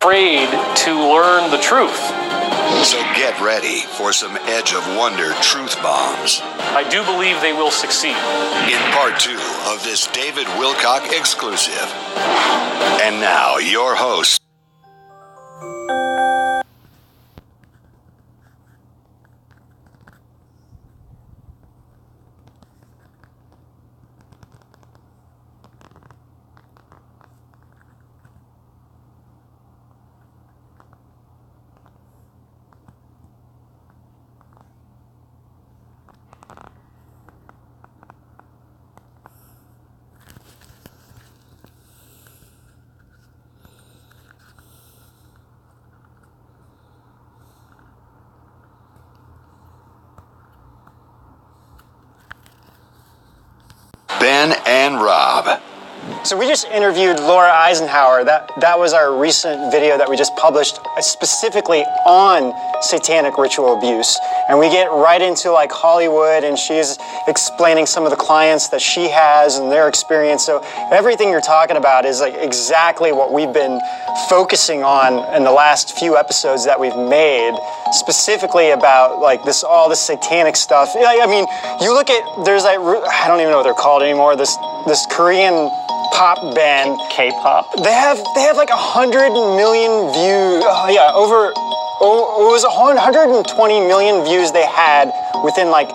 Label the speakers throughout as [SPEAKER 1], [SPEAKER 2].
[SPEAKER 1] afraid to learn the truth.
[SPEAKER 2] So get ready for some Edge of Wonder truth bombs.
[SPEAKER 1] I do believe they will succeed.
[SPEAKER 2] In part 2 of this David Wilcock exclusive. And now, your host. Ben and Rob.
[SPEAKER 3] So we just interviewed Laura Eisenhower. That was our recent video that we just published specifically on satanic ritual abuse. And we get right into like Hollywood, and she's explaining some of the clients that she has and their experience. So everything you're talking about is like exactly what we've been focusing on in the last few episodes that we've made, specifically about like all this satanic stuff. I mean, you look at, there's like, I don't even know what they're called anymore, this Korean pop band.
[SPEAKER 4] K-pop?
[SPEAKER 3] They have like 100 million views. It was 120 million views they had within like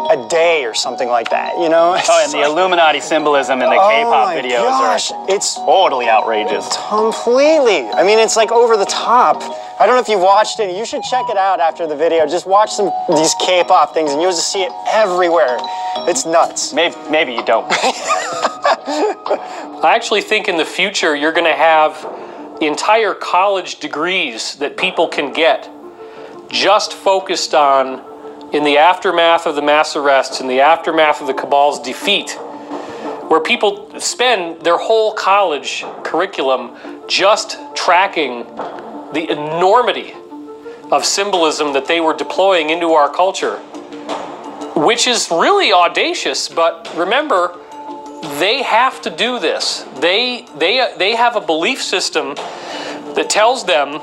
[SPEAKER 3] a day or something like that, you know?
[SPEAKER 4] Oh, and the Illuminati symbolism in the K-pop videos
[SPEAKER 3] it's
[SPEAKER 4] totally outrageous.
[SPEAKER 3] Completely. I mean, it's like over the top. I don't know if you watched it. You should check it out after the video. Just watch these K-pop things, and you'll just see it everywhere. It's nuts.
[SPEAKER 4] Maybe you don't.
[SPEAKER 1] I actually think in the future you're going to have entire college degrees that people can get just focused on, in the aftermath of the mass arrests, in the aftermath of the cabal's defeat, where people spend their whole college curriculum just tracking the enormity of symbolism that they were deploying into our culture, which is really audacious. But remember, they have to do this. They have a belief system that tells them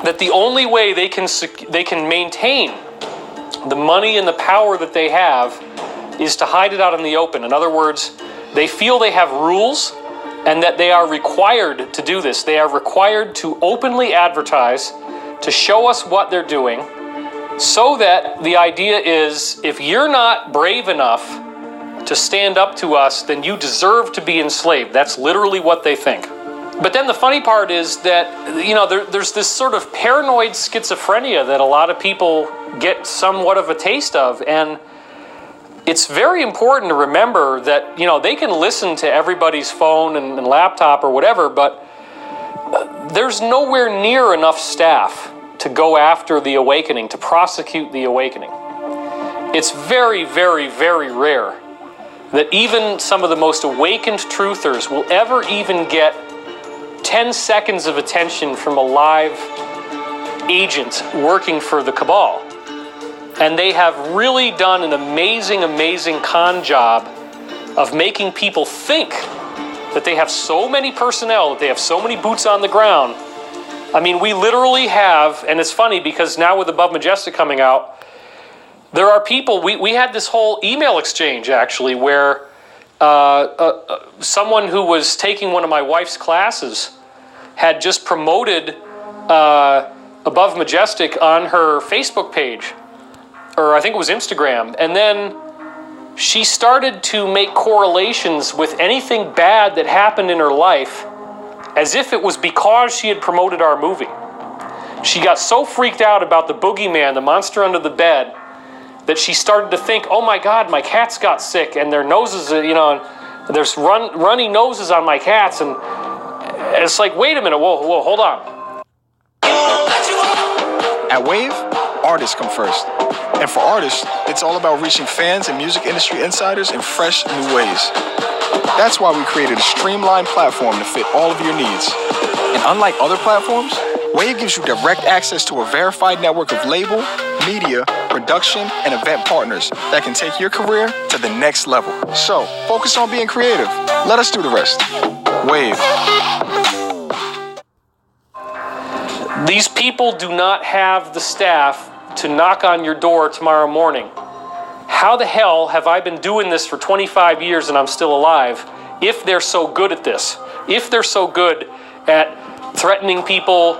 [SPEAKER 1] that the only way they can maintain the money and the power that they have is to hide it out in the open. In other words, they feel they have rules and that they are required to do this. They are required to openly advertise, to show us what they're doing, so that the idea is, if you're not brave enough to stand up to us, then you deserve to be enslaved. That's literally what they think. But then the funny part is that, you know, there's this sort of paranoid schizophrenia that a lot of people get somewhat of a taste of. And it's very important to remember that, you know, they can listen to everybody's phone and laptop or whatever, but there's nowhere near enough staff to go after the awakening, to prosecute the awakening. It's very, very, very rare that even some of the most awakened truthers will ever even get 10 seconds of attention from a live agent working for the cabal. And they have really done an amazing, amazing con job of making people think that they have so many personnel, that they have so many boots on the ground. I mean, we literally have, and it's funny because now with Above Majestic coming out, there are people, we had this whole email exchange actually where someone who was taking one of my wife's classes had just promoted Above Majestic on her Facebook page, or I think it was Instagram, and then she started to make correlations with anything bad that happened in her life as if it was because she had promoted our movie. She got so freaked out about the boogeyman, the monster under the bed, that she started to think, oh my God, my cats got sick and their noses, you know, there's runny noses on my cats. And it's like, wait a minute, whoa, hold on.
[SPEAKER 5] At Wave, artists come first. And for artists, it's all about reaching fans and music industry insiders in fresh new ways. That's why we created a streamlined platform to fit all of your needs. And unlike other platforms, Wave gives you direct access to a verified network of label, media, production, and event partners that can take your career to the next level. So, focus on being creative. Let us do the rest. Wave.
[SPEAKER 1] These people do not have the staff to knock on your door tomorrow morning. How the hell have I been doing this for 25 years and I'm still alive if they're so good at this? If they're so good at threatening people,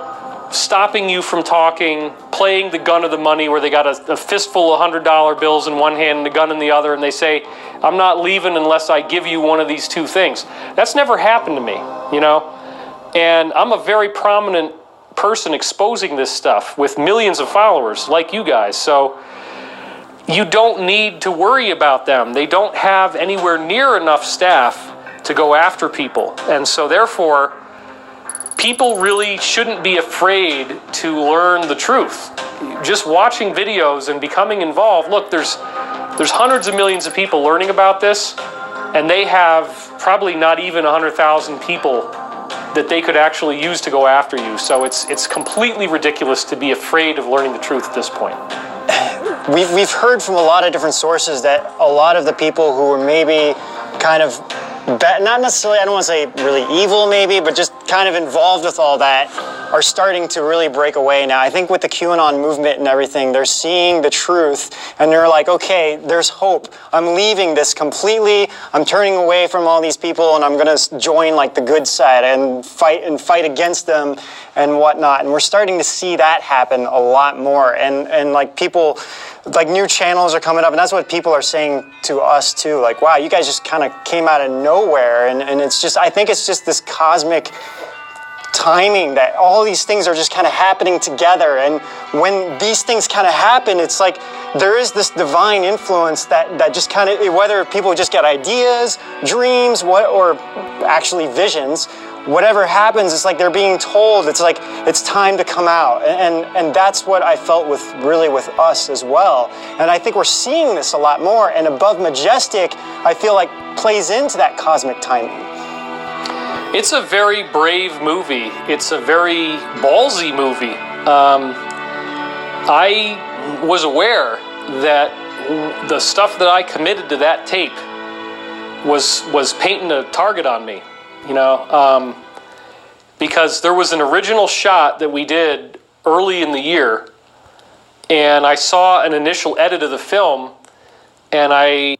[SPEAKER 1] stopping you from talking, playing the gun of the money where they got a fistful of $100 bills in one hand and a gun in the other, and they say, I'm not leaving unless I give you one of these two things. That's never happened to me, you know? And I'm a very prominent person exposing this stuff with millions of followers like you guys. So you don't need to worry about them. They don't have anywhere near enough staff to go after people. And so therefore, people really shouldn't be afraid to learn the truth. Just watching videos and becoming involved. Look, there's hundreds of millions of people learning about this, and they have probably not even 100,000 people that they could actually use to go after you. So it's completely ridiculous to be afraid of learning the truth at this point.
[SPEAKER 3] We've heard from a lot of different sources that a lot of the people who were maybe kind of, not necessarily, I don't want to say really evil maybe, but just kind of involved with all that, are starting to really break away now. I think with the QAnon movement and everything, they're seeing the truth and they're like, okay, there's hope. I'm leaving this completely. I'm turning away from all these people and I'm going to join like the good side and fight against them and whatnot. And we're starting to see that happen a lot more. And like people, like new channels are coming up, and that's what people are saying to us too. Like, wow, you guys just kind of came out of nowhere. And it's just, I think it's just this cosmic timing that all these things are just kind of happening together. And when these things kind of happen, it's like there is this divine influence that just kind of, whether people just get ideas, dreams, or actually visions, whatever happens, it's like they're being told, it's like it's time to come out. And that's what I felt with us as well. And I think we're seeing this a lot more. And Above Majestic, I feel like plays into that cosmic timing.
[SPEAKER 1] It's a very brave movie. It's a very ballsy movie. I was aware that the stuff that I committed to that tape was painting a target on me, you know, because there was an original shot that we did early in the year, and I saw an initial edit of the film, and I